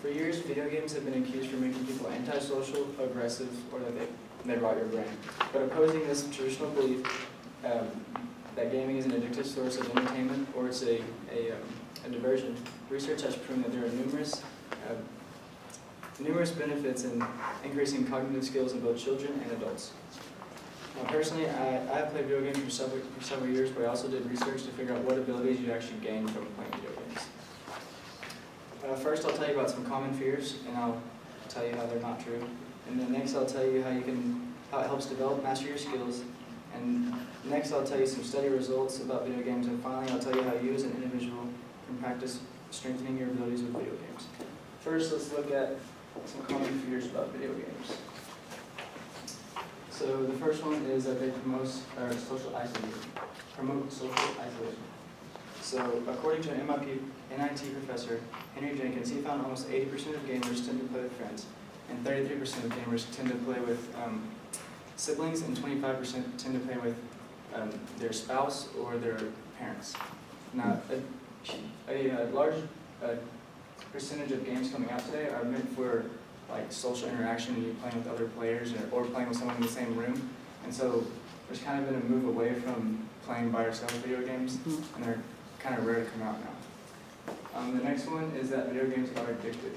For years, video games have been accused of making people antisocial, aggressive, or that they rot your brain. But opposing this traditional belief that gaming is an addictive source of entertainment or it's a diversion, research has proven that there are numerous benefits in increasing cognitive skills in both children and adults. Now, personally, I have played video games for several years, but I also did research to figure out what abilities you actually gain from playing video games. First, I'll tell you about some common fears, and I'll tell you how they're not true. And then next, I'll tell you how it helps master your skills. And next, I'll tell you some study results about video games. And finally, I'll tell you how you as an individual can practice strengthening your abilities with video games. First, let's look at some common fears about video games. So the first one is that they promote social isolation. So according to an MIT professor, Henry Jenkins, he found almost 80% of gamers tend to play with friends, and 33% of gamers tend to play with siblings, and 25% tend to play with their spouse or their parents. Now, a large percentage of games coming out today are meant for like social interaction, you playing with other players or playing with someone in the same room. And so there's kind of been a move away from playing by yourself video games, and they're kind of rare to come out now. The next one is that video games are addictive.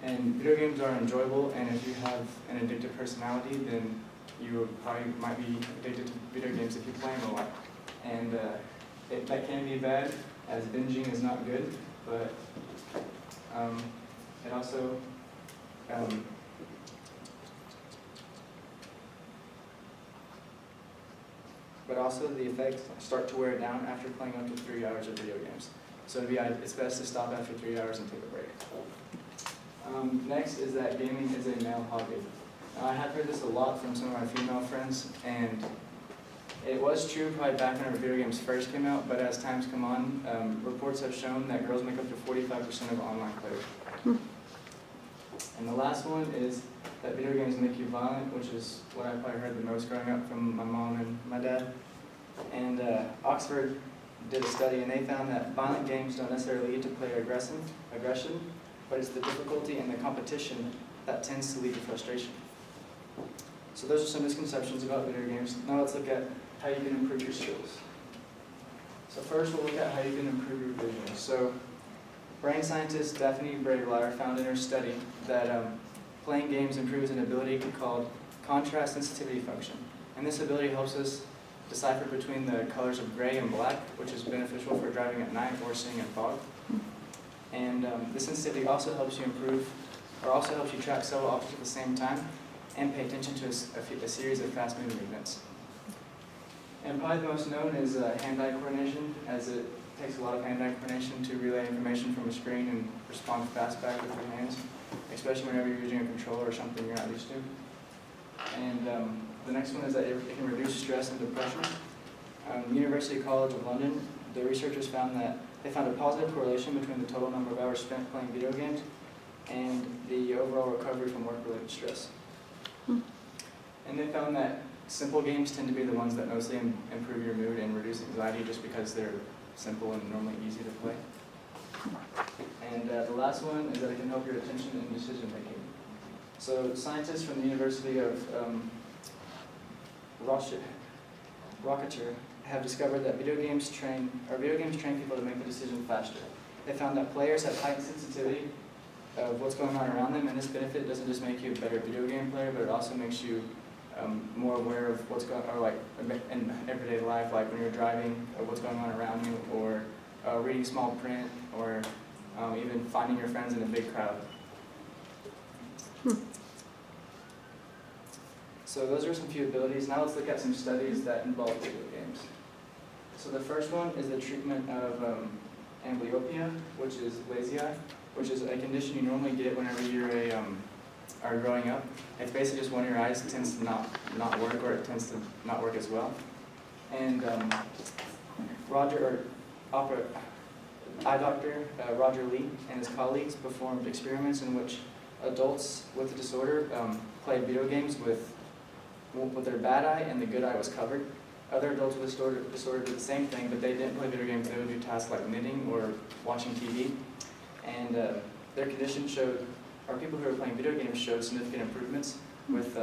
And video games are enjoyable, and if you have an addictive personality, then you probably might be addicted to video games if you play them a lot. And that can be bad, as binging is not good, but it also the effects start to wear down after playing up to 3 hours of video games. So it's best to stop after 3 hours and take a break. Next is that gaming is a male hobby. Now, I have heard this a lot from some of my female friends, and it was true probably back when video games first came out, but as time's come on, reports have shown that girls make up to 45% of online players. And the last one is that video games make you violent, which is what I probably heard the most growing up from my mom and my dad. And Oxford did a study, and they found that violent games don't necessarily lead to player aggression, but it's the difficulty and the competition that tends to lead to frustration. So those are some misconceptions about video games. Now let's look at how you can improve your skills. So first we'll look at how you can improve your vision. So brain scientist Daphne Bravelar found in her study that playing games improves an ability called contrast sensitivity function. And this ability helps us decipher between the colors of gray and black, which is beneficial for driving at night or seeing in fog. And this sensitivity also helps you track several objects at the same time and pay attention to a series of fast-moving movements. And probably the most known is hand-eye coordination, as it takes a lot of hand-eye coordination to relay information from a screen and respond fast back with your hands, especially whenever you're using a controller or something you're not used to. And the next one is that it can reduce stress and depression. University College of London, the researchers found that they found a positive correlation between the total number of hours spent playing video games and the overall recovery from work-related stress. And they found that simple games tend to be the ones that mostly improve your mood and reduce anxiety just because they're simple and normally easy to play. And the last one is that it can help your attention and decision making. So scientists from the University of Rochester have discovered that video games train people to make the decision faster. They found that players have heightened sensitivity of what's going on around them, and this benefit doesn't just make you a better video game player, but it also makes you more aware of what's going on, or like in everyday life, like when you're driving, or what's going on around you, or reading small print, or even finding your friends in a big crowd. So those are some few abilities. Now let's look at some studies that involve video games. So the first one is the treatment of amblyopia, which is lazy eye, which is a condition you normally get whenever you're are growing up. It's basically just one of your eyes tends to not work, or it tends to not work as well. And eye doctor Roger Lee and his colleagues performed experiments in which adults with the disorder played video games with their bad eye and the good eye was covered. Other adults with disorder did the same thing, but they didn't play video games. They would do tasks like knitting or watching TV. And their condition showed, or people who were playing video games showed significant improvements with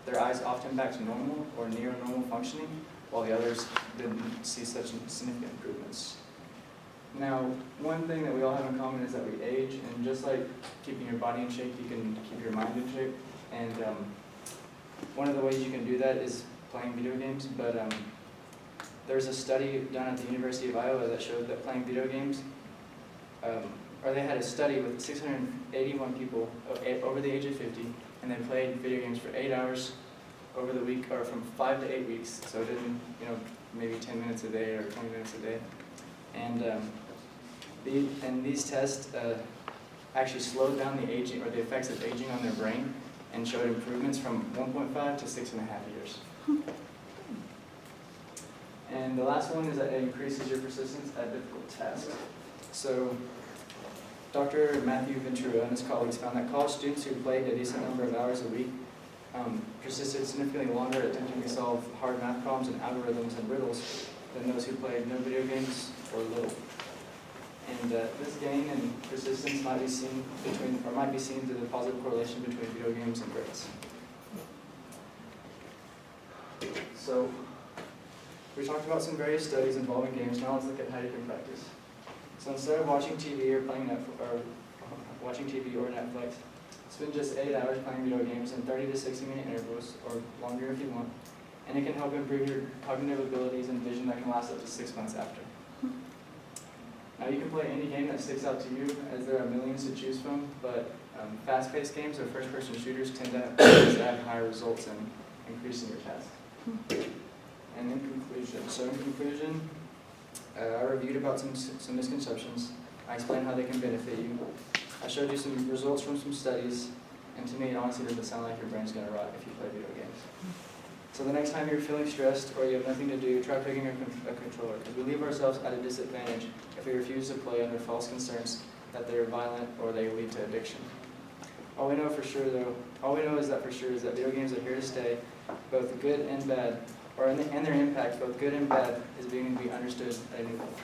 their eyes often back to normal or near normal functioning, while the others didn't see such significant improvements. Now, one thing that we all have in common is that we age, and just like keeping your body in shape, you can keep your mind in shape. And one of the ways you can do that is playing video games, but there's a study done at the University of Iowa that showed that playing video games, or they had a study with 681 people over the age of 50, and they played video games for 8 hours over the week, or from 5 to 8 weeks, so it didn't, maybe 10 minutes a day or 20 minutes a day. And these tests actually slowed down the aging, or the effects of aging on their brain, and showed improvements from 1.5 to 6.5 years. And the last one is that it increases your persistence at difficult tasks. So Dr. Matthew Ventura and his colleagues found that college students who played a decent number of hours a week persisted significantly longer at attempting to solve hard math problems and algorithms and riddles than those who played no video games or little. And this gain in persistence might be seen through the positive correlation between video games and grades. So we talked about some various studies involving games. Now let's look at how you can practice. So instead of watching TV or Netflix, spend just 8 hours playing video games in 30 to 60 minute intervals, or longer if you want. And it can help improve your cognitive abilities and vision that can last up to 6 months after. Now you can play any game that sticks out to you, as there are millions to choose from, but fast-paced games or first-person shooters tend to have higher results in increasing your task. And in conclusion, I reviewed about some misconceptions. I explained how they can benefit you. I showed you some results from some studies, and to me it honestly doesn't sound like your brain's going to rot if you play video games. So the next time you're feeling stressed or you have nothing to do, try picking a controller, because we leave ourselves at a disadvantage if we refuse to play under false concerns that they are violent or they lead to addiction. All we know is that video games are here to stay, both good and bad, and their impact, both good and bad, is beginning to be understood at a new level.